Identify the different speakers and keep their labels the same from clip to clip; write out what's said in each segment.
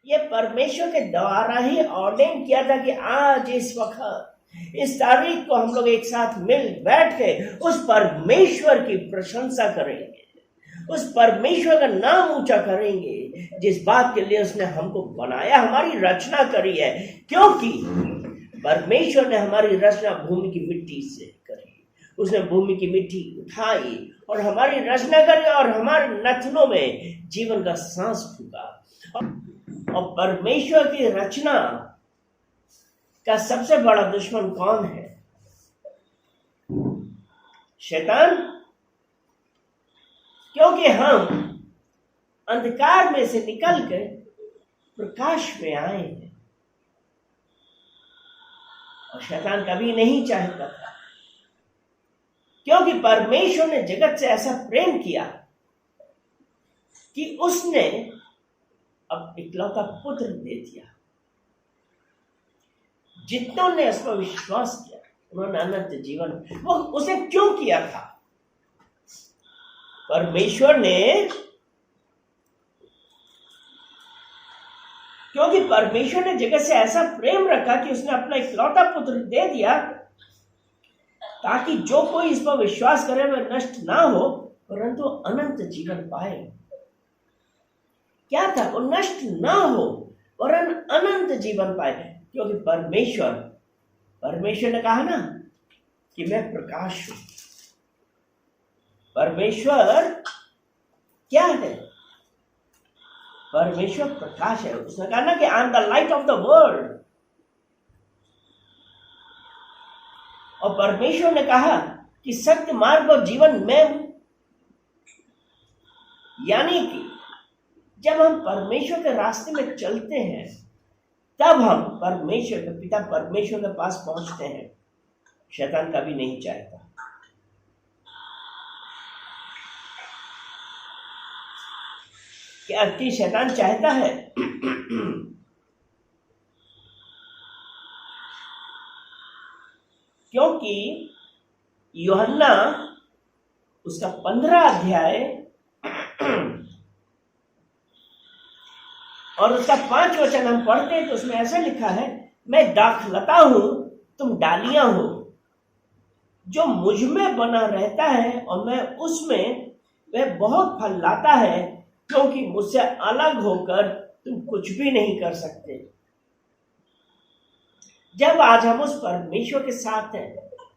Speaker 1: ये परमेश्वर के द्वारा ही ऑर्डेन किया था कि आज इस वक्त इस तारीख को हम लोग एक साथ मिल बैठ के उस परमेश्वर की प्रशंसा करेंगे, उस परमेश्वर का नाम ऊंचा करेंगे जिस बात के लिए उसने हमको बनाया, हमारी रचना करी है। क्योंकि परमेश्वर ने हमारी रचना भूमि की मिट्टी से करी, उसने भूमि की मिट्टी उठाई और हमारी रचना करी और हमारे नथनों में जीवन का सांस फूका। और परमेश्वर की रचना का सबसे बड़ा दुश्मन कौन है? शैतान। क्योंकि हम अंधकार में से निकल कर प्रकाश में आए हैं और शैतान कभी नहीं चाहता था, क्योंकि परमेश्वर ने जगत से ऐसा प्रेम किया कि उसने अब इकलौता पुत्र दे दिया। जितनों ने इस पर विश्वास किया उन्होंने अनंत जीवन। वो उसने क्यों किया था? परमेश्वर ने, क्योंकि परमेश्वर ने जगत से ऐसा प्रेम रखा कि उसने अपना इकलौता पुत्र दे दिया ताकि जो कोई इस पर विश्वास करे वह नष्ट ना हो परंतु अनंत जीवन पाए। क्या था? वो नष्ट ना हो वरन अनंत जीवन पाए। क्योंकि परमेश्वर ने कहा ना कि मैं प्रकाश हूं। परमेश्वर क्या है? परमेश्वर प्रकाश है। उसने कहा ना कि I am the light of the world. और परमेश्वर ने कहा कि सत्य मार्ग और जीवन मैं हूं। यानी कि जब हम परमेश्वर के रास्ते में चलते हैं तब हम परमेश्वर के पिता परमेश्वर के पास पहुंचते हैं। शैतान कभी नहीं चाहता। क्या कि शैतान चाहता है? क्योंकि यूहन्ना उसका 15 अध्याय और उसका 5 वचन हम पढ़ते हैं तो उसमें ऐसा लिखा है, मैं दाखलता हूं तुम डालियां हो। जो मुझ में बना रहता है और मैं उसमें, वह बहुत फल लाता है, क्योंकि मुझसे अलग होकर तुम कुछ भी नहीं कर सकते। जब आज हम उस परमेश्वर के साथ हैं,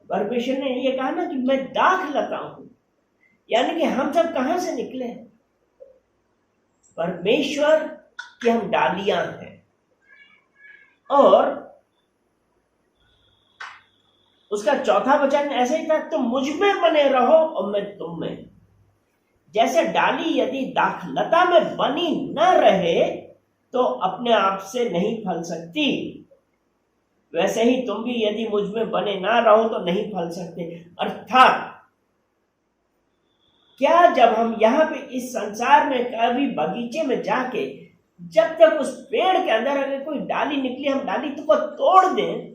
Speaker 1: परमेश्वर ने ये कहा ना कि मैं दाखलता हूं, यानी कि हम सब कहां से निकले? परमेश्वर कि हम डालियां हैं। और उसका 4था वचन ऐसे ही था, तुम मुझ में बने रहो और मैं तुम में। जैसे डाली यदि दाखलता में बनी न रहे तो अपने आप से नहीं फल सकती, वैसे ही तुम भी यदि मुझ में बने ना रहो तो नहीं फल सकते। अर्थात क्या जब हम यहाँ पे इस संसार में कभी बगीचे में जाके जब तक उस पेड़ के अंदर अगर कोई डाली निकली, हम डाली को तोड़ दें,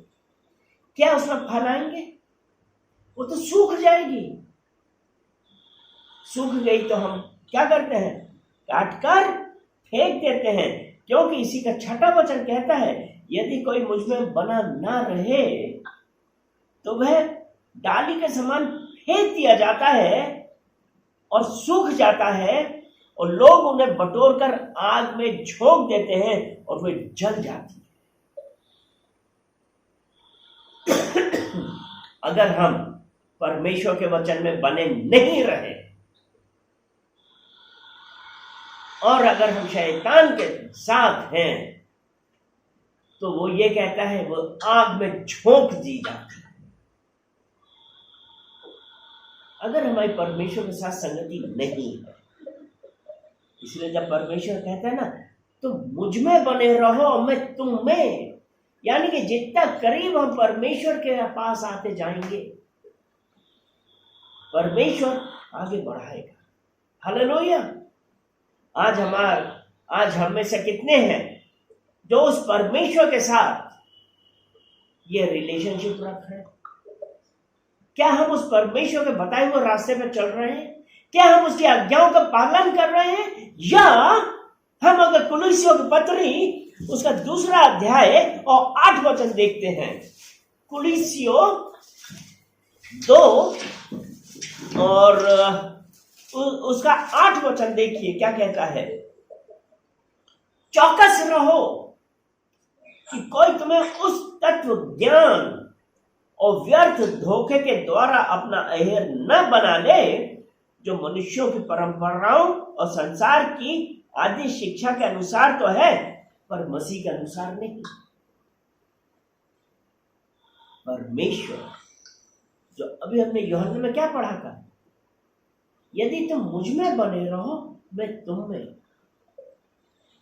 Speaker 1: क्या उसमें फल आएंगे? वो तो सूख जाएगी। सूख गई तो हम क्या करते हैं? काट कर फेंक देते हैं। क्योंकि इसी का 6वां वचन कहता है, यदि कोई मुझ में बना ना रहे तो वह डाली के समान फेंक दिया जाता है और सूख जाता है और लोग उन्हें बटोर कर आग में झोंक देते हैं और वे जल जाती है। अगर हम परमेश्वर के वचन में बने नहीं रहे और अगर हम शैतान के साथ हैं तो वो ये कहता है वो आग में झोंक दी जाती है। अगर हमारी परमेश्वर के साथ संगति नहीं है, इसलिए जब परमेश्वर कहता है ना तो मुझ में बने रहो और मैं तुम में, यानी कि जितना करीब हम परमेश्वर के पास आते जाएंगे परमेश्वर आगे बढ़ाएगा। हालेलुया। आज हम में से कितने हैं जो उस परमेश्वर के साथ ये रिलेशनशिप रख रहे हैं? क्या हम उस परमेश्वर के बताए हुए रास्ते पर चल रहे हैं? क्या हम उसकी आज्ञाओं का पालन कर रहे हैं? या हम अगर कुलुस्सियों की पत्री उसका दूसरा अध्याय और 8 वचन देखते हैं, कुलुस्सियों 2 और उसका 8 वचन देखिए क्या कहता है। चौकस रहो कि कोई तुम्हें उस तत्व ज्ञान और व्यर्थ धोखे के द्वारा अपना अहेर न बना ले जो मनुष्यों की परंपराओं और संसार की आदि शिक्षा के अनुसार तो है पर मसीह के अनुसार नहीं। परमेश्वर जो अभी हमने यूहन्ना में क्या पढ़ा था, यदि तुम मुझ में बने रहो मैं तुम में,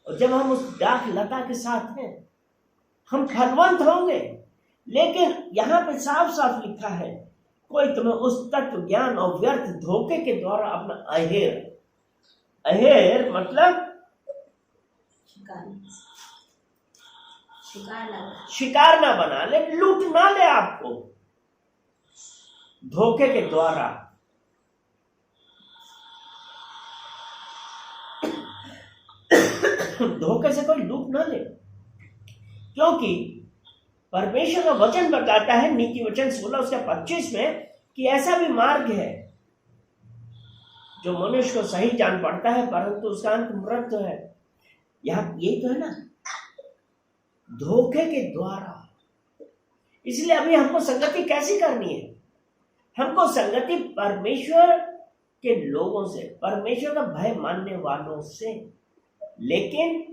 Speaker 1: और जब हम उस डाक लता के साथ हैं हम फलवंत होंगे। लेकिन यहां पे साफ साफ लिखा है कोई तुम्हें उस तत्व ज्ञान और व्यर्थ धोखे के द्वारा अपना अहेर मतलब शिकार ना बना ले, लूट ना ले आपको धोखे के द्वारा। धोखे से कोई लूट ना ले, क्योंकि परमेश्वर का वचन बताता है नीति वचन 16 उसका 25 में कि ऐसा भी मार्ग है जो मनुष्य को सही जान पड़ता है परंतु उसका अंत मृत्यु है। यहां यही तो है ना, धोखे के द्वारा। इसलिए अभी हमको संगति कैसी करनी है? हमको संगति परमेश्वर के लोगों से, परमेश्वर का भय मानने वालों से। लेकिन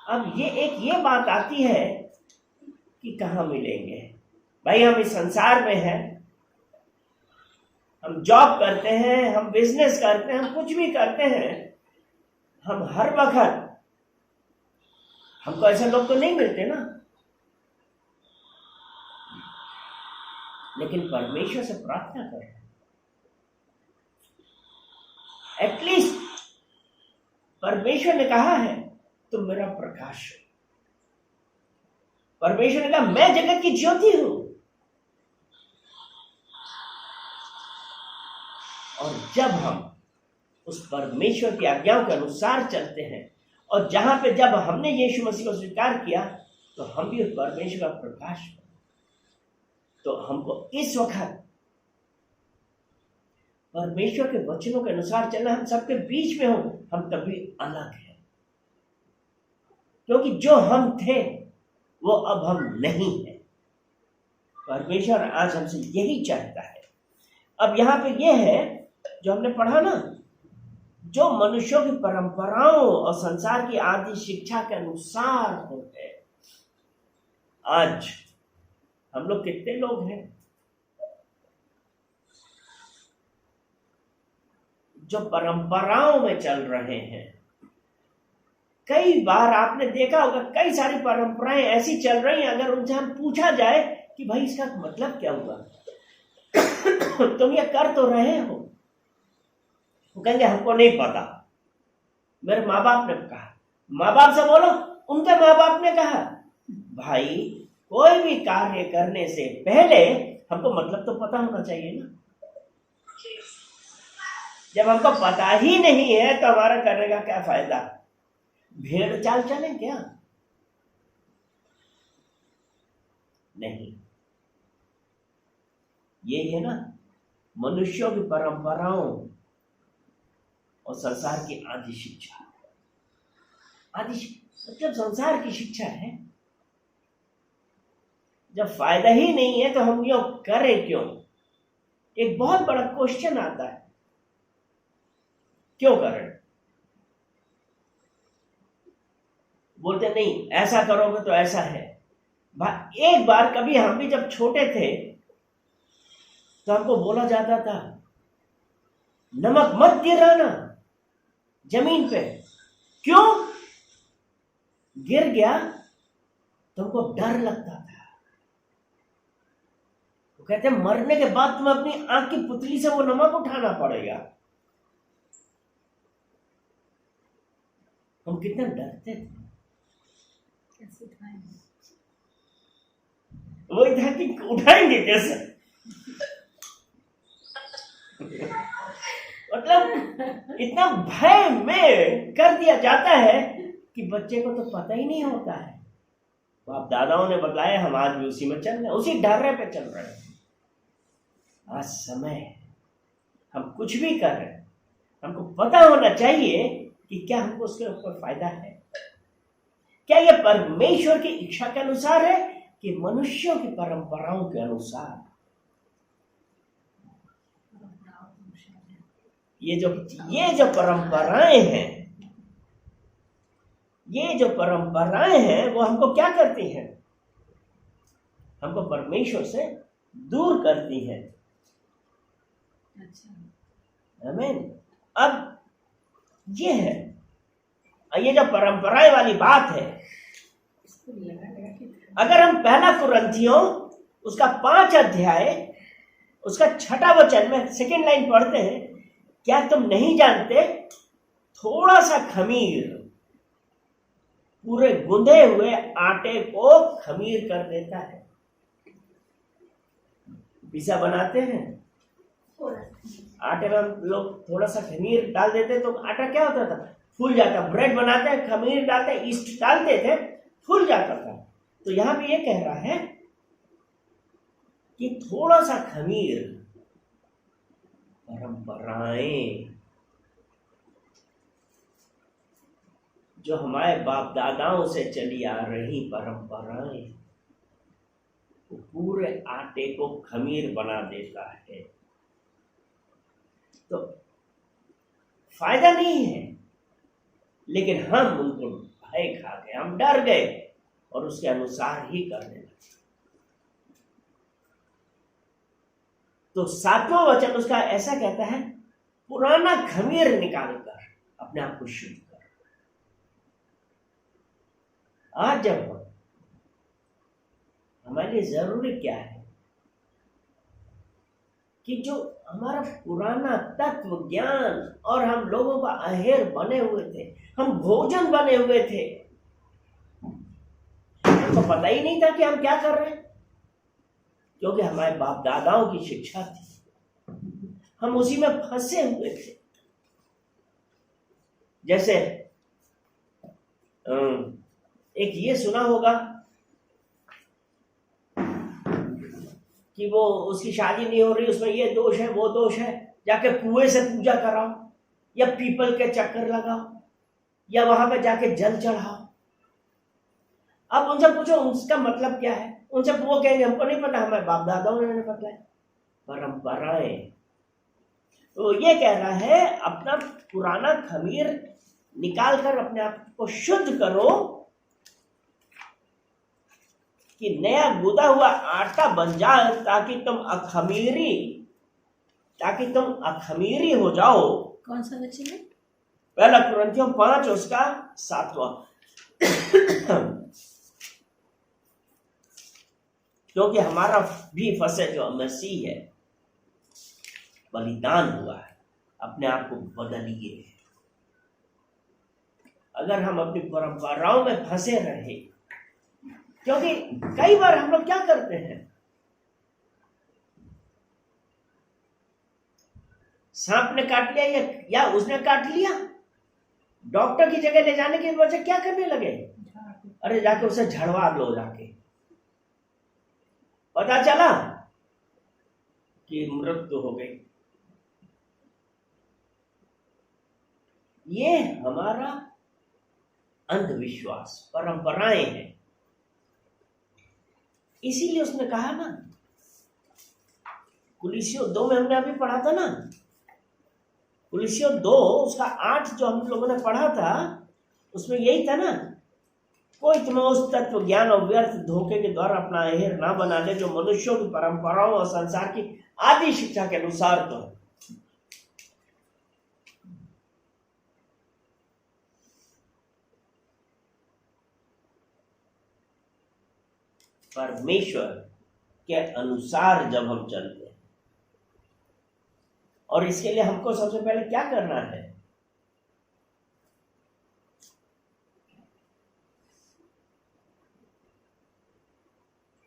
Speaker 1: अब ये बात आती है कि कहां मिलेंगे भाई। हम इस संसार में हैं, हम जॉब करते हैं, हम बिजनेस करते हैं, हम कुछ भी करते हैं, हम हर वक्त हमको ऐसे लोग तो नहीं मिलते ना। लेकिन परमेश्वर से प्रार्थना करें, एटलीस्ट परमेश्वर ने कहा है तुम मेरा प्रकाश हो। परमेश्वर ने कहा मैं जगत की ज्योति हूं। और जब हम उस परमेश्वर की आज्ञाओं के अनुसार चलते हैं और जहां पे जब हमने यीशु मसीह को स्वीकार किया तो हम भी उस परमेश्वर का प्रकाश हो। तो हमको इस वक्त परमेश्वर के वचनों के अनुसार चलना। हम सबके बीच में हो, हम तभी अलग हैं, क्योंकि जो हम थे वो अब हम नहीं है। परमेश्वर आज हमसे यही चाहता है। अब यहां पे ये है जो हमने पढ़ा ना, जो मनुष्यों की परंपराओं और संसार की आदि शिक्षा के अनुसार होते हैं। आज हम लोग कितने लोग हैं जो परंपराओं में चल रहे हैं। कई बार आपने देखा होगा कई सारी परंपराएं ऐसी चल रही हैं, अगर उनसे हम पूछा जाए कि भाई इसका मतलब क्या हुआ, तुम ये कर तो रहे हो, वो कहेंगे हमको नहीं पता, मेरे माँ बाप ने कहा। माँ बाप से बोलो, उनके माँ बाप ने कहा। भाई कोई भी कार्य करने से पहले हमको मतलब तो पता होना चाहिए ना। जब हमको पता ही नहीं है तो हमारा करने का क्या फायदा? भेड़ चाल चले क्या? नहीं। ये है ना मनुष्यों की परंपराओं और संसार की आदि शिक्षा। आदि मतलब संसार की शिक्षा है। जब फायदा ही नहीं है तो हम यो करें क्यों? एक बहुत बड़ा क्वेश्चन आता है, क्यों करें? बोलते नहीं ऐसा करोगे तो ऐसा है। एक बार कभी हम भी जब छोटे थे तो हमको बोला जाता था नमक मत गिराना जमीन पे। क्यों? गिर गया तो हमको डर लगता था। वो कहते मरने के बाद तुम्हें अपनी आंख की पुतली से वो नमक उठाना पड़ेगा। हम कितना डरते थे। वही था कि उठाएंगे कैसे। मतलब इतना भय में कर दिया जाता है कि बच्चे को तो पता ही नहीं होता है। बाप दादाओं ने बताया, हम आज भी उसी में चल रहे, उसी डर्रे पे चल रहे हैं। आज समय हम कुछ भी कर रहे हैं, हमको पता होना चाहिए कि क्या हमको उसके ऊपर फायदा है, क्या यह परमेश्वर की इच्छा के अनुसार है कि मनुष्यों की परंपराओं के अनुसार। ये जो परंपराएं हैं, ये जो परंपराएं हैं वो हमको क्या करती हैं? हमको परमेश्वर से दूर करती हैं। आमीन। अब ये है, ये जो परंपराएं वाली बात है, अगर हम पहला कुरिन्थियों उसका 5 अध्याय उसका 6 वचन में सेकेंड लाइन पढ़ते हैं, क्या तुम नहीं जानते थोड़ा सा खमीर पूरे गूंधे हुए आटे को खमीर कर देता है। पिज़्ज़ा बनाते हैं, आटे में हम लोग थोड़ा सा खमीर डाल देते तो आटा क्या होता था? फूल जाता। ब्रेड बनाते हैं, खमीर डालते, ईस्ट डालते थे, फूल जाता था। तो यहां भी ये कह रहा है कि थोड़ा सा खमीर, परंपराएं जो हमारे बाप दादाओं से चली आ रही परंपराएं, वो पूरे आटे को खमीर बना देता है। तो फायदा नहीं है, लेकिन हम उनको भय खा गए, हम डर गए और उसके अनुसार ही करने लगे। तो 7वां वचन उसका ऐसा कहता है, पुराना खमीर निकालकर अपने आप को शुद्ध कर। आज जब हमारे लिए जरूरी क्या है कि जो हमारा पुराना तत्व ज्ञान और हम लोगों का अहेर बने हुए थे, हम भोजन बने हुए थे, हमको पता ही नहीं था कि हम क्या कर रहे हैं, क्योंकि हमारे बाप दादाओं की शिक्षा थी, हम उसी में फंसे हुए थे। जैसे एक ये सुना होगा कि वो उसकी शादी नहीं हो रही, उसमें ये दोष है वो दोष है, जाके कुएं से पूजा कराओ या पीपल के चक्कर लगाओ या वहां पे जाके जल चढ़ाओ। अब उनसे पूछो उसका मतलब क्या है, उनसे वो कहेंगे हमको नहीं पता, हमारे बाप दादाओं ने पता है। परंपराएं। तो ये कह रहा है अपना पुराना खमीर निकाल कर अपने आप को शुद्ध करो कि नया गूदा हुआ आटा बन जाए, ताकि तुम अखमीरी हो जाओ।
Speaker 2: कौन सा वचन है?
Speaker 1: पहला कुरिन्थियों 5 उसका 7वां। क्योंकि हमारा भी फंसे जो मसीह है, बलिदान हुआ है, अपने आप को बदलिए। अगर हम अपनी परंपराओं में फंसे रहे, क्योंकि कई बार हम लोग क्या करते हैं, सांप ने काट लिया या उसने काट लिया, डॉक्टर की जगह ले जाने के वजह क्या करने लगे, अरे जाके उसे झड़वा लो, जाके पता चला कि मृत्यु हो गई। ये हमारा अंधविश्वास, परंपराएं हैं। इसीलिए उसने कहा ना, कुलिसियों 2 में हमने अभी पढ़ा था ना, कुलिसियों 2 उसका 8 जो हम लोगों ने पढ़ा था, उसमें यही था ना, कोई तुम्हें उस तत्व ज्ञान और व्यर्थ धोखे के द्वारा अपना अहेर ना बना ले, जो मनुष्यों की परंपराओं और संसार की आदि शिक्षा के अनुसार तो है। परमेश्वर के अनुसार जब हम चलते हैं, और इसके लिए हमको सबसे पहले क्या करना है,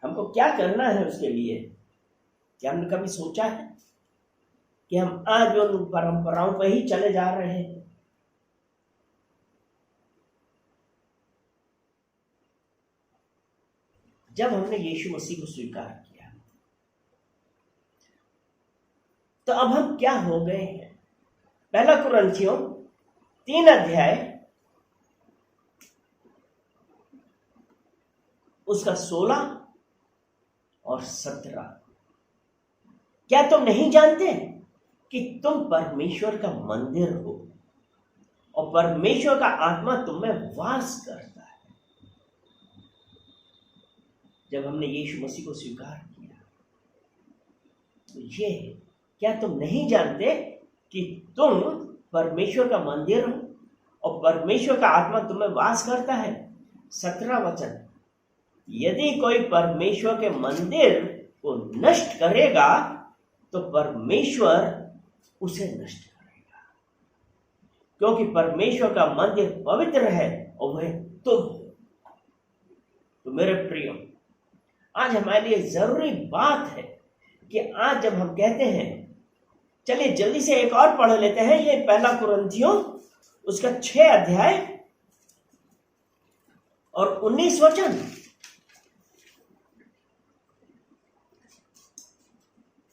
Speaker 1: हमको क्या करना है उसके लिए, क्या हमने कभी सोचा है कि हम आज उन परंपराओं पर ही चले जा रहे हैं। जब हमने यीशु मसीह को स्वीकार किया तो अब हम क्या हो गए हैं? पहला कुरिन्थियों 3 अध्याय उसका 16 और 17। क्या तुम नहीं जानते कि तुम परमेश्वर का मंदिर हो और परमेश्वर का आत्मा तुम में वास करता है? जब हमने यीशु मसीह को स्वीकार किया तो ये है, क्या तुम नहीं जानते कि तुम परमेश्वर का मंदिर हो और परमेश्वर का आत्मा तुम्हें वास करता है? 17 वचन, यदि कोई परमेश्वर के मंदिर को नष्ट करेगा तो परमेश्वर उसे नष्ट करेगा, क्योंकि परमेश्वर का मंदिर पवित्र है और वह तुम हो। तो मेरे प्रियो, आज हमारे लिए जरूरी बात है कि आज जब हम कहते हैं, चलिए जल्दी से एक और पढ़ लेते हैं, ये पहला कुरिन्थियों उसका 6 अध्याय और 19 वचन।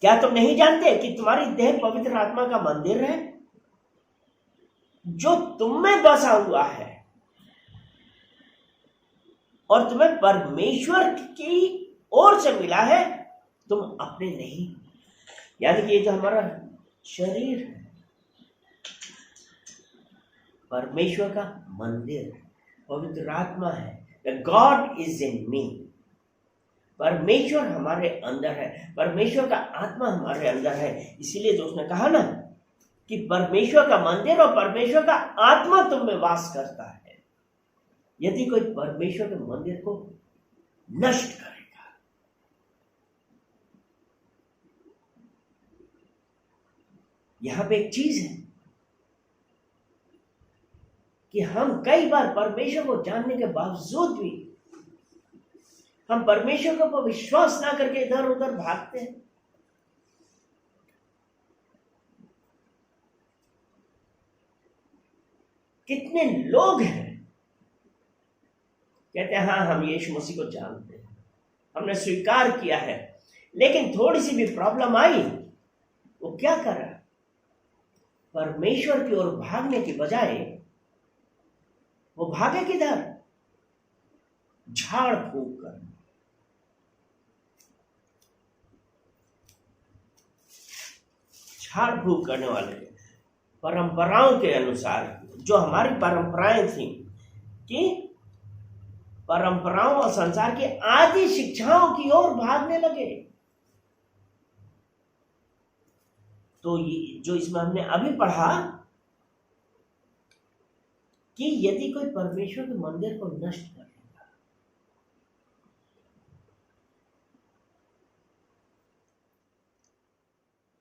Speaker 1: क्या तुम नहीं जानते कि तुम्हारी देह पवित्र आत्मा का मंदिर है जो तुम में बसा हुआ है और तुम्हें परमेश्वर की ओर से मिला है, तुम अपने नहीं। यानी कि ये जो हमारा शरीर है परमेश्वर का मंदिर है, पवित्र आत्मा है। गॉड इज इन मी, परमेश्वर हमारे अंदर है, परमेश्वर का आत्मा हमारे अंदर है। इसीलिए जो उसने कहा ना कि परमेश्वर का मंदिर और परमेश्वर का आत्मा तुम में वास करता है। यदि कोई परमेश्वर के मंदिर को नष्ट करेगा, यहां पे एक चीज है कि हम कई बार परमेश्वर को जानने के बावजूद भी हम परमेश्वर के ऊपर विश्वास ना करके इधर उधर भागते हैं। कितने लोग हैं कहते हैं हाँ हम यीशु मसीह को जानते हैं, हमने स्वीकार किया है, लेकिन थोड़ी सी भी प्रॉब्लम आई वो क्या कर रहा है? परमेश्वर की ओर भागने की बजाय वो भागे किधर? झाड़ फूक कर। झाड़ फूक करने वाले परंपराओं के अनुसार, जो हमारी परंपराएं थी कि परंपराओं और संसार की आदि शिक्षाओं की ओर भागने लगे। तो ये जो इसमें हमने अभी पढ़ा कि यदि कोई परमेश्वर के मंदिर को नष्ट करेगा,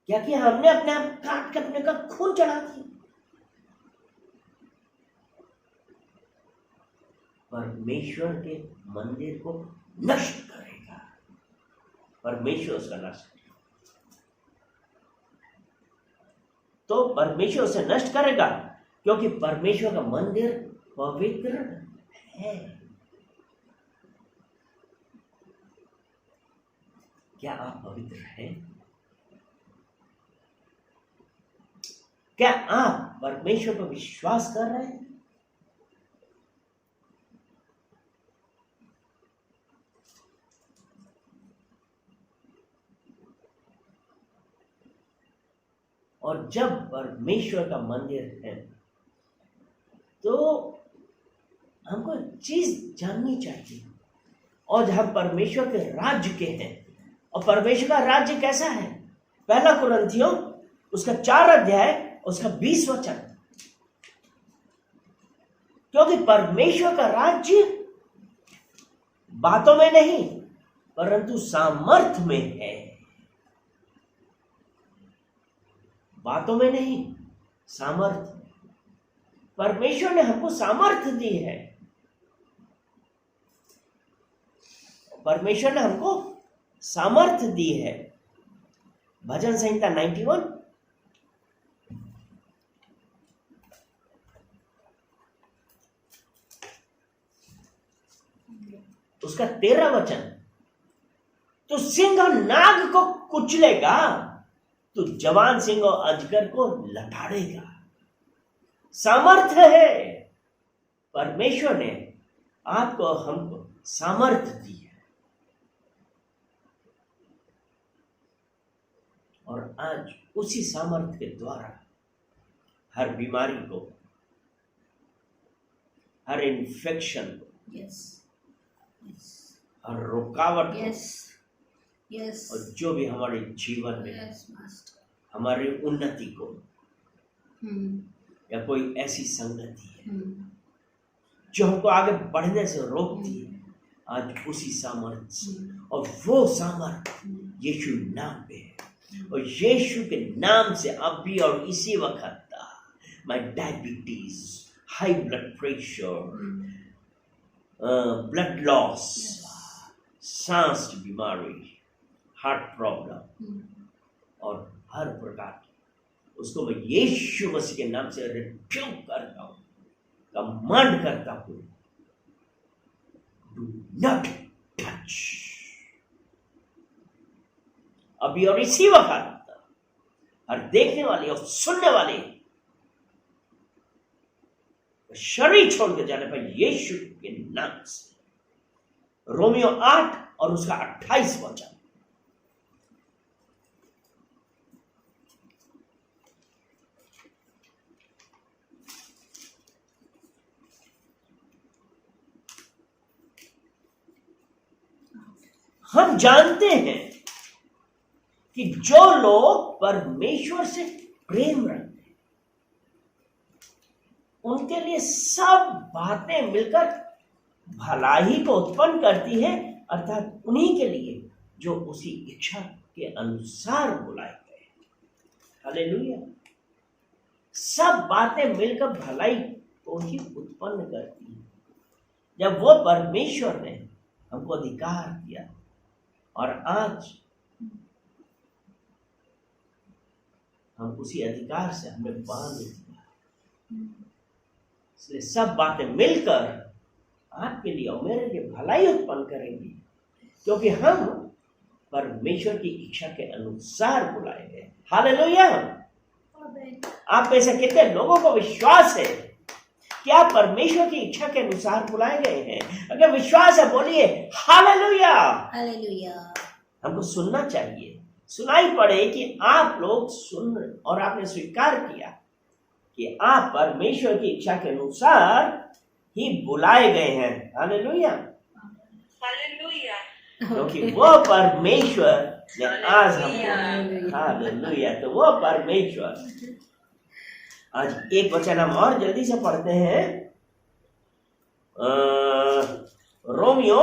Speaker 1: क्या कि हमने अपने आप काट के अपने का खून चढ़ा दिया। परमेश्वर के मंदिर को नष्ट करेगा, परमेश्वर उसका नष्ट करेगा। तो परमेश्वर उसे नष्ट करेगा क्योंकि परमेश्वर का मंदिर पवित्र है। क्या आप पवित्र हैं? क्या आप परमेश्वर पर विश्वास कर रहे हैं? और जब परमेश्वर का मंदिर है तो हमको एक चीज जाननी चाहिए, और हम परमेश्वर के राज्य के हैं। और परमेश्वर का राज्य कैसा है? पहला कुरिन्थियों उसका 4 अध्याय उसका 20 वचन। क्योंकि परमेश्वर का राज्य बातों में नहीं परंतु सामर्थ में है। बातों में नहीं, सामर्थ। परमेश्वर ने हमको सामर्थ दी है, परमेश्वर ने हमको सामर्थ दी है। भजन संहिता 91 उसका 13 वचन, तो सिंह और नाग को कुचलेगा, तो जवान सिंह और अजगर को लताड़ेगा। सामर्थ्य है, परमेश्वर ने आपको हमको सामर्थ्य दी है, और आज उसी सामर्थ्य के द्वारा हर बीमारी को, हर इन्फेक्शन को, हर रुकावट को, और जो भी हमारे जीवन में हमारी उन्नति को या कोई ऐसी संगति है जो हमको आगे बढ़ने से रोकती है, आज उसी सामर्थ्य से, और वो सामर्थ्य यीशु नाम पे है, और यीशु के नाम से अभी और इसी वक्त my diabetes, high blood pressure, blood loss, सांस की बीमारी, हार्ट प्रॉब्लम और हर प्रकार की, उसको मैं यीशु मसीह के नाम से रिब्यूक करता हूं, कमांड करता हूं, डू नॉट टच। अभी और इसी वक्त हर देखने वाले और सुनने वाले शरीर छोड़ के जाने पर यीशु के नाम से, रोमियो 8 और उसका 28 वचन, हम जानते हैं कि जो लोग परमेश्वर से प्रेम रखते हैं उनके लिए सब बातें मिलकर भलाई को उत्पन्न करती है, अर्थात उन्हीं के लिए जो उसी इच्छा के अनुसार बुलाए गए। हालेलुया। सब बातें मिलकर भलाई को ही उत्पन्न करती है। जब वो परमेश्वर ने हमको अधिकार दिया और आज हम उसी अधिकार से हमें बांध दिया, इसलिए सब बातें मिलकर आपके लिए और मेरे लिए भलाई उत्पन्न करेंगी, क्योंकि हम परमेश्वर की इच्छा के अनुसार बुलाए गए। हालेलुया। आप में से कितने लोगों को विश्वास है कि आप परमेश्वर की इच्छा के अनुसार बुलाए गए हैं? अगर विश्वास है बोलिए हालेलुया।
Speaker 2: हालेलुया।
Speaker 1: हमको सुनना चाहिए, सुनाई पड़े कि आप लोग सुन और आपने स्वीकार किया कि आप परमेश्वर की इच्छा के अनुसार ही बुलाए गए हैं। हालेलुया।
Speaker 3: हालेलुया।
Speaker 1: क्योंकि वो परमेश्वर ने आज हमको, हालेलुया, तो वो परमेश्वर, आज एक वचन हम और जल्दी से पढ़ते हैं, रोमियो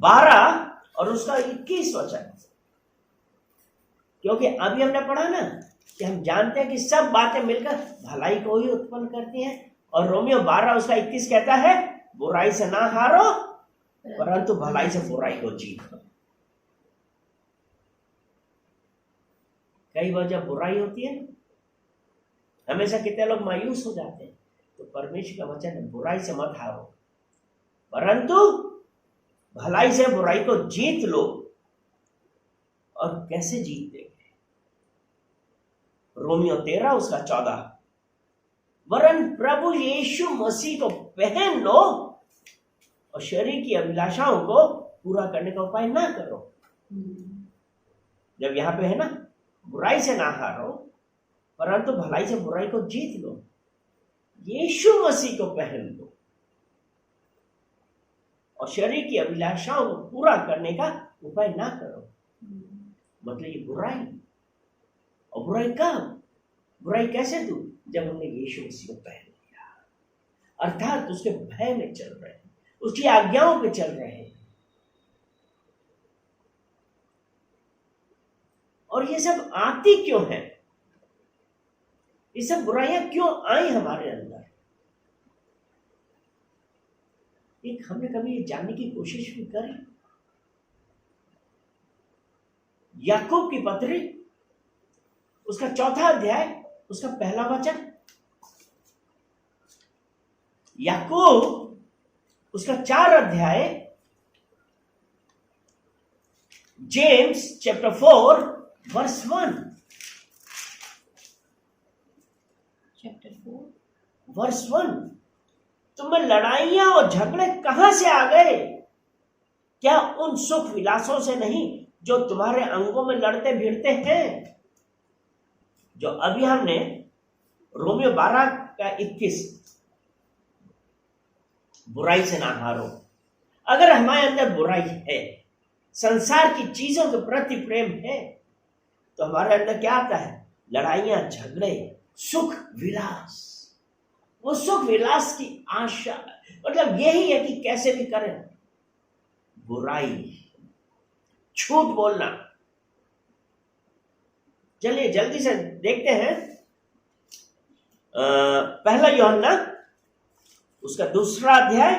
Speaker 1: 12 और उसका 21 वचन, क्योंकि अभी हमने पढ़ा ना कि हम जानते हैं कि सब बातें मिलकर भलाई को ही उत्पन्न करती हैं, और रोमियो 12 उसका 21 कहता है, बुराई से ना हारो परंतु भलाई से बुराई को जीतो। कई बार जब बुराई होती है हमेशा कितने लोग मायूस हो जाते हैं, तो परमेश्वर का वचन है बुराई से मत हारो परंतु भलाई से बुराई को जीत लो। और कैसे जीतते? रोमियो 13 उसका 14, वरन प्रभु यीशु मसीह को पहन लो और शरीर की अभिलाषाओं को पूरा करने का उपाय ना करो। जब यहां पे है ना, बुराई से ना हारो परंतु भलाई से बुराई को जीत लो, यीशु मसीह को पहन लो और शरीर की अभिलाषाओं को पूरा करने का उपाय ना करो। मतलब ये बुराई, और बुराई कब? बुराई कैसे तू? जब हमने यीशु मसीह को पहन लिया, अर्थात उसके भय में चल रहे हैं, उसकी आज्ञाओं पे चल रहे हैं। और ये सब आती क्यों है? ये सब बुराइयां क्यों आई हमारे अंदर? एक हमने कभी ये जानने की कोशिश भी करी? याकूब की पत्री उसका 4था अध्याय उसका 1 वचन, याकूब उसका 4 अध्याय, James chapter 4 verse 1,
Speaker 2: chapter 4
Speaker 1: verse 1। तुम्हें लड़ाइयां और झगड़े कहां से आ गए? क्या उन सुख विलासों से नहीं जो तुम्हारे अंगों में लड़ते भिड़ते हैं? जो अभी हमने रोमियो 12 का 21, बुराई से ना हारो। अगर हमारे अंदर बुराई है, संसार की चीजों के प्रति प्रेम है, तो हमारे अंदर क्या आता है? लड़ाइयां, झगड़े, सुख विलास। वो सुख विलास की आशा, मतलब यही है कि कैसे भी करें, बुराई, झूठ बोलना। चलिए जल्दी से देखते हैं पहला यूहन्ना उसका 2 अध्याय,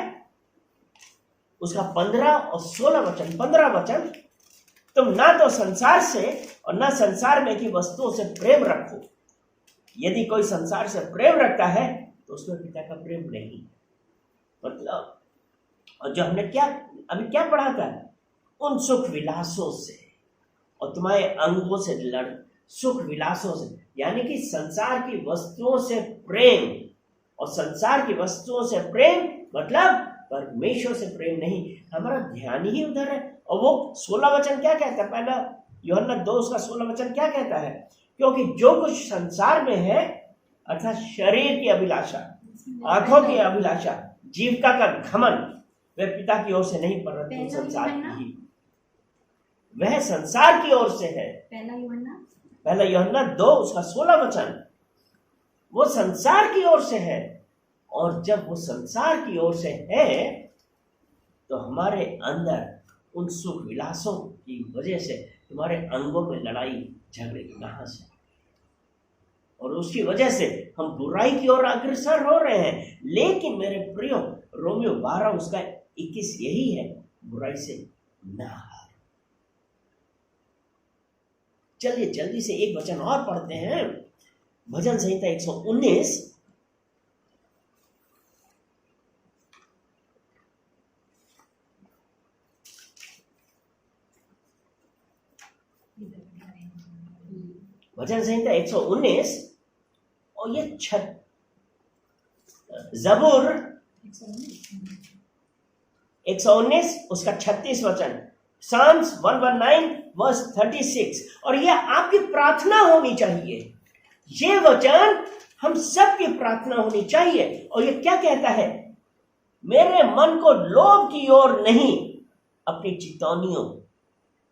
Speaker 1: उसका 15 और 16 वचन। 15 वचन, तुम ना तो संसार से और ना संसार में की वस्तुओं से प्रेम रखो। यदि कोई संसार से प्रेम रखता है तो उसमें पिता का प्रेम नहीं। मतलब, और जो हमने अभी क्या पढ़ा था, उन सुख विलासों से और तुम्हारे अंगों से लड़, सुख विलासों से, यानी कि संसार की वस्तुओं से प्रेम। और संसार की वस्तुओं से प्रेम मतलब परमेश्वर से प्रेम नहीं। हमारा ध्यान ही उधर है। और वो 16 वचन क्या कहता है? पहला यूहन्ना 2 उसका 16 वचन क्या कहता है? क्योंकि जो कुछ संसार में है, अर्थात शरीर की अभिलाषा, आंखों की अभिलाषा, जीविका का घमंड, वह पिता की ओर से नहीं परंतु संसार की ही, वह संसार की ओर से है। पहला यूहन्ना 2 उसका 16 वचन, वो संसार की ओर से है। और जब वो संसार की ओर से है तो हमारे अंदर उन सुख विलासों की वजह से तुम्हारे अंगों में लड़ाई झगड़े कहां से? और उसकी वजह से हम बुराई की ओर अग्रसर हो रहे हैं। लेकिन मेरे प्रियो, रोमियो 12 उसका 21 यही है, बुराई से ना हारो। चलिए जल्दी से एक वचन और पढ़ते हैं, भजन संहिता 119 भजन संहिता 119 और ये जबूर 119 उसका 36 वचन, Psalms 119 वर्स 36। और ये आपकी प्रार्थना होनी चाहिए। ये वचन हम सबकी प्रार्थना होनी चाहिए। और ये क्या कहता है? मेरे मन को लोभ की ओर नहीं, अपनी चितौनियों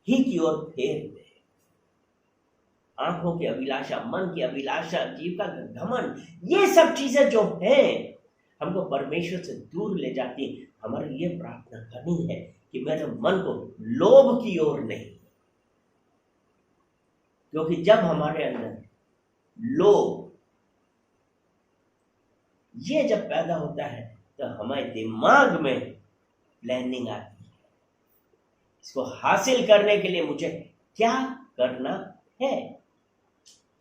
Speaker 1: ही की ओर फेर दे। आंखों की अभिलाषा, मन की अभिलाषा, जीविका का घमंड, ये सब चीजें जो हैं हमको परमेश्वर से दूर ले जाती। हमारी ये प्रार्थना करनी है कि मेरे मन को लोभ की ओर नहीं, क्योंकि जब हमारे अंदर लोभ ये जब पैदा होता है तो हमारे दिमाग में प्लानिंग आती है, इसको हासिल करने के लिए मुझे क्या करना है,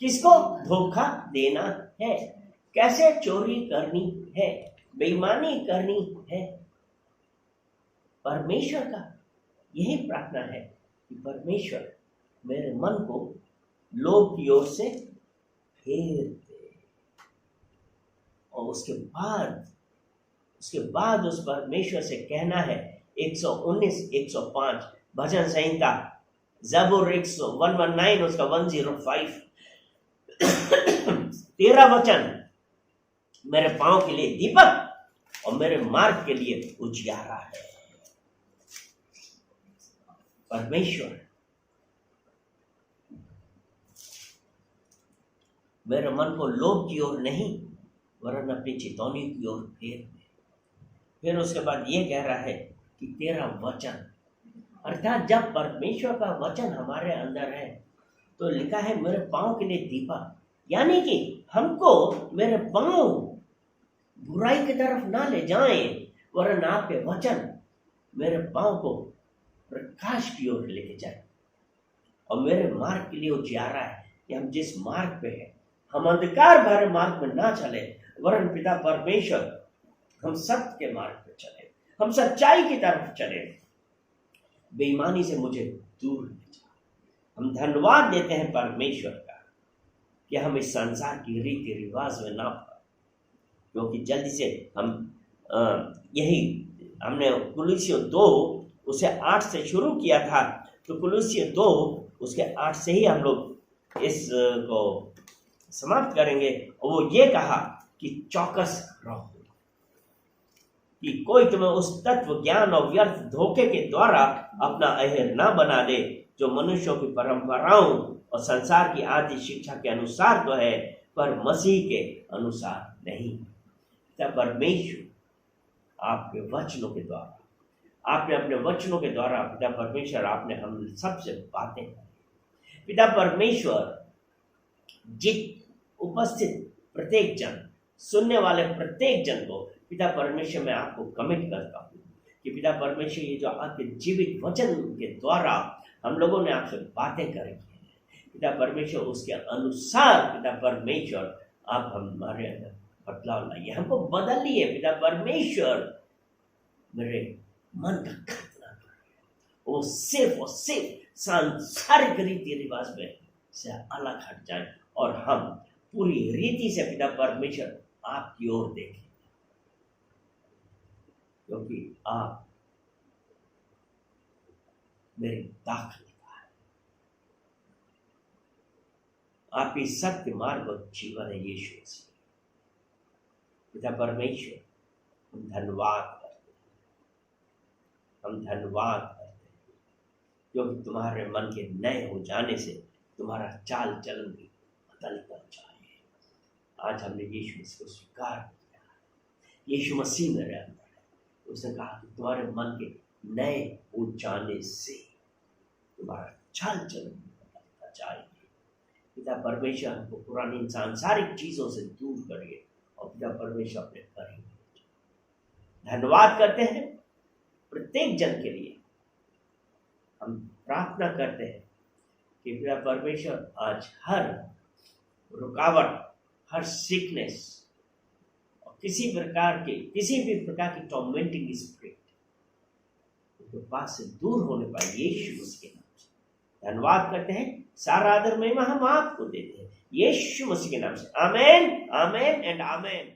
Speaker 1: किसको धोखा देना है, कैसे चोरी करनी है, बेईमानी करनी है। परमेश्वर का यही प्रार्थना है कि परमेश्वर मेरे मन को लोभ की ओर से फेर दे। और उसके बाद उस परमेश्वर से कहना है 119 105 भजन संहिता जबूर 119 उसका 105 13 वचन, मेरे पांव के लिए दीपक और मेरे मार्ग के लिए उजियारा है। परमेश्वर मेरे मन को लोभ की ओर नहीं वरन अपनी चितौनी की ओर फेर दे। फिर उसके बाद ये कह रहा है कि तेरा वचन, अर्थात जब परमेश्वर का वचन हमारे अंदर है तो लिखा है मेरे पांव के लिए दीपक, यानी कि हमको मेरे पांव बुराई की तरफ ना ले जाएं, वरन आपके वचन मेरे पांव को प्रकाश की ओर लेके जाए। और मेरे मार्ग के लिए उजियारा है कि हम जिस मार्ग पे हैं हम अंधकार भरे मार्ग में ना चले, वरन पिता परमेश्वर हम सत्य के मार्ग पर चले, हम सच्चाई की तरफ चले, बेईमानी से मुझे दूर ले जा। हम धन्यवाद देते हैं परमेश्वर का कि हम इस संसार की रीति रिवाज में ना पड़े, क्योंकि जल्दी से हम यही हमने कुलुस्सियों 2 उसे 8 से शुरू किया था, तो कुलुस्सियों 2 उसके 8 से ही हम लोग इस को समाप्त करेंगे। और वो ये कहा कि चौकस रहो कि कोई तुम्हें उस तत्व ज्ञान और व्यर्थ धोखे के द्वारा अपना अहेर न बना दे, जो मनुष्यों की परंपराओं और संसार की आदि शिक्षा के अनुसार तो है, पर मसीह के अनुसार नहीं। तब परमेश्वर आपके वचनों के द्वारा, आपने अपने वचनों के द्वारा पिता परमेश्वर आपने हम सबसे बातें की। पिता परमेश्वर जित उपस्थित प्रत्येक जन, सुनने वाले प्रत्येक जन को पिता परमेश्वर मैं आपको कमिट करता हूँ कि पिता परमेश्वर ये जो आपके जीवित वचन के द्वारा हम लोगों ने आपसे बातें करी पिता परमेश्वर, उसके अनुसार पिता परमेश्वर आप हमारे अंदर बदलाव लाइए, हमको बदलिए पिता परमेश्वर। मेरे मन का खतना करिए, वो सिर्फ और सिर्फ सांसारिक रीति रिवाज में से अलग हट जाए और हम पूरी रीति से पिता परमेश्वर आपकी ओर देखें, क्योंकि आप मेरे दाखिल है, आप ही सत्य मार्ग और जीवन है यीशु मसीह। पिता परमेश्वर हम धन्यवाद करते हैं, हम धन्यवाद करते हैं, क्योंकि तुम्हारे मन के नए हो जाने से तुम्हारा चाल चलन भी बदल कर जाए। आज हमने यीशु मसीह को स्वीकार किया, यीशु मसीह मेरे अंदर है। उसने कहा कि तुम्हारे मन के नए हो जाने से तुम्हारा चाल चलन भी बदलता जाएगा। पिता परमेश्वर हमको पुरानी सांसारिक चीजों से दूर करिए और पिता परमेश्वर अपने करेंगे। धन्यवाद करते हैं प्रत्येक जन के लिए। हम प्रार्थना करते हैं कि पिता परमेश्वर आज हर रुकावट, हर सिकनेस और किसी भी प्रकार की टॉर्मेंटिंग स्पिरिट उनके पास से दूर होने पाए यीशु मसीह के नाम से। धन्यवाद करते हैं, सारा आदर महिमा हम आपको देते हैं यीशु मसीह के नाम से। आमेन, आमेन एंड आमेन।